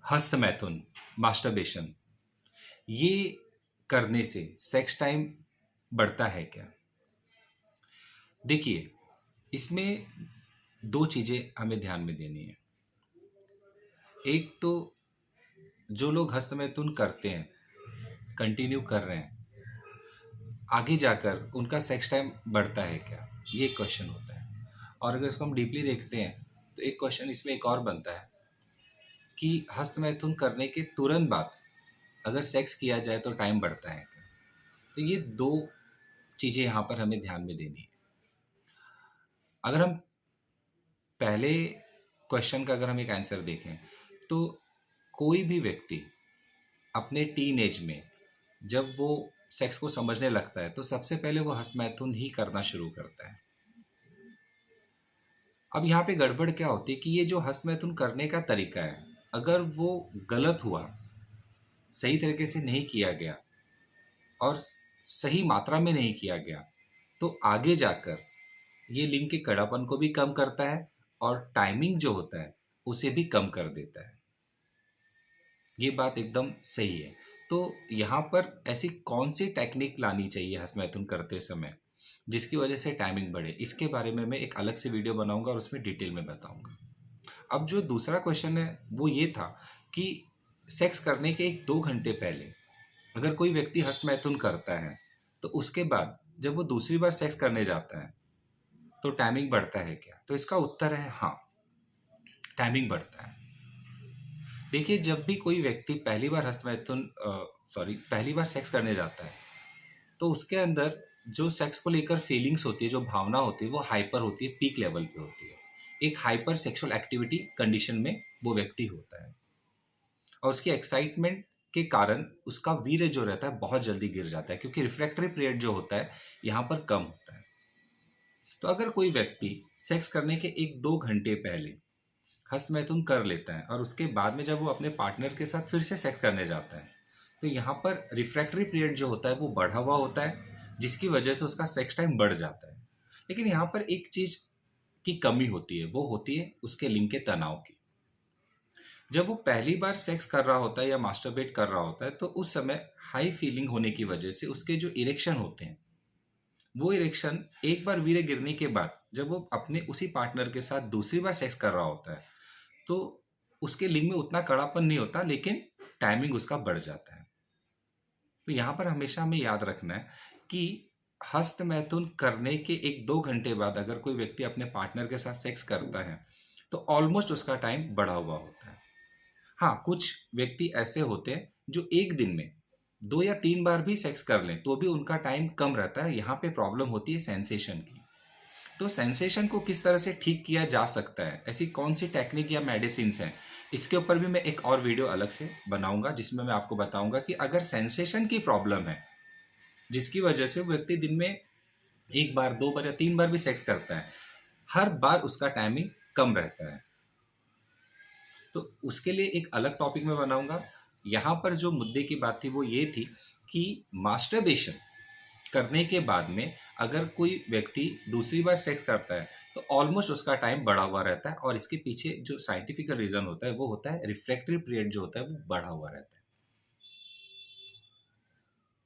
हस्तमैथुन, masturbation, ये करने से सेक्स टाइम बढ़ता है क्या? देखिए, इसमें 2 चीज़ें हमें ध्यान में देनी है। एक तो जो लोग हस्तमैथुन करते हैं, कंटिन्यू कर रहे हैं, आगे जाकर उनका सेक्स टाइम बढ़ता है क्या? ये एक क्वेश्चन होता है। और अगर इसको हम डीपली देखते हैं, तो एक क्वेश्चन इसमें एक और बनता है कि हस्तमैथुन करने के तुरंत बाद अगर सेक्स किया जाए तो टाइम बढ़ता है क्या? तो ये 2 चीज़ें यहाँ पर हमें ध्यान में देनी है। अगर हम पहले क्वेश्चन का अगर हम एक आंसर देखें, तो कोई भी व्यक्ति अपने टीन एज में जब वो सेक्स को समझने लगता है, तो सबसे पहले वो हस्तमैथुन ही करना शुरू करता है। अब यहाँ पे गड़बड़ क्या होती है कि ये जो हस्तमैथुन करने का तरीका है, अगर वो गलत हुआ, सही तरीके से नहीं किया गया और सही मात्रा में नहीं किया गया, तो आगे जाकर ये लिंग के कड़ापन को भी कम करता है और टाइमिंग जो होता है उसे भी कम कर देता है। ये बात एकदम सही है। तो यहाँ पर ऐसी कौन सी टेक्निक लानी चाहिए हस्तमैथुन करते समय जिसकी वजह से टाइमिंग बढ़े, इसके बारे में मैं एक अलग से वीडियो बनाऊंगा और उसमें डिटेल में बताऊंगा। अब जो दूसरा क्वेश्चन है वो ये था कि सेक्स करने के 1-2 घंटे पहले अगर कोई व्यक्ति हस्तमैथुन करता है, तो उसके बाद जब वो दूसरी बार सेक्स करने जाता है तो टाइमिंग बढ़ता है क्या? तो इसका उत्तर है हाँ, टाइमिंग बढ़ता है। देखिए, जब भी कोई व्यक्ति पहली बार सेक्स करने जाता है, तो उसके अंदर जो सेक्स को लेकर फीलिंग्स होती है, जो भावना होती है, वो हाइपर होती है, पीक लेवल पे होती है। एक हाइपर सेक्सुअल एक्टिविटी कंडीशन में वो व्यक्ति होता है और उसकी एक्साइटमेंट के कारण उसका वीर्य जो रहता है बहुत जल्दी गिर जाता है, क्योंकि रिफ्रैक्टरी पीरियड जो होता है यहाँ पर कम होता है। तो अगर कोई व्यक्ति सेक्स करने के 1-2 घंटे पहले हस्तमैथुन कर लेता है और उसके बाद में जब वो अपने पार्टनर के साथ फिर से सेक्स करने जाता है, तो यहाँ पर रिफ्रैक्टरी पीरियड जो होता है वो बढ़ा हुआ होता है, जिसकी वजह से उसका सेक्स टाइम बढ़ जाता है। लेकिन यहाँ पर एक चीज़ की कमी होती है, वो होती है उसके लिंग के तनाव की। जब वो पहली बार सेक्स कर रहा होता है या मास्टरबेट कर रहा होता है, तो उस समय हाई फीलिंग होने की वजह से उसके जो इरेक्शन होते हैं, वो इरेक्शन एक बार वीर्य गिरने के बाद जब वो अपने उसी पार्टनर के साथ दूसरी बार सेक्स कर रहा होता है, तो उसके लिंग में उतना कड़ापन नहीं होता, लेकिन टाइमिंग उसका बढ़ जाता है। तो यहाँ पर हमेशा हमें याद रखना है कि हस्तमैथुन करने के 1-2 घंटे बाद अगर कोई व्यक्ति अपने पार्टनर के साथ सेक्स करता है, तो ऑलमोस्ट उसका टाइम बढ़ा हुआ होता है। हाँ, कुछ व्यक्ति ऐसे होते हैं जो एक दिन में 2 या 3 बार भी सेक्स कर लें तो भी उनका टाइम कम रहता है। यहाँ पे प्रॉब्लम होती है सेंसेशन की। तो सेंसेशन को किस तरह से ठीक किया जा सकता है, ऐसी कौन सी टेक्निक या मेडिसिन हैं, इसके ऊपर भी मैं एक और वीडियो अलग से बनाऊंगा, जिसमें मैं आपको बताऊंगा कि अगर सेंसेशन की प्रॉब्लम है जिसकी वजह से वो व्यक्ति दिन में 1 बार 2 बार या 3 बार भी सेक्स करता है, हर बार उसका टाइमिंग कम रहता है, तो उसके लिए एक अलग टॉपिक में बनाऊंगा। यहाँ पर जो मुद्दे की बात थी वो ये थी कि मास्टरबेशन करने के बाद में अगर कोई व्यक्ति दूसरी बार सेक्स करता है, तो ऑलमोस्ट उसका टाइम बढ़ा हुआ रहता है और इसके पीछे जो साइंटिफिक रीजन होता है वो होता है रिफ्रैक्टरी पीरियड जो होता है वो बढ़ा हुआ रहता है।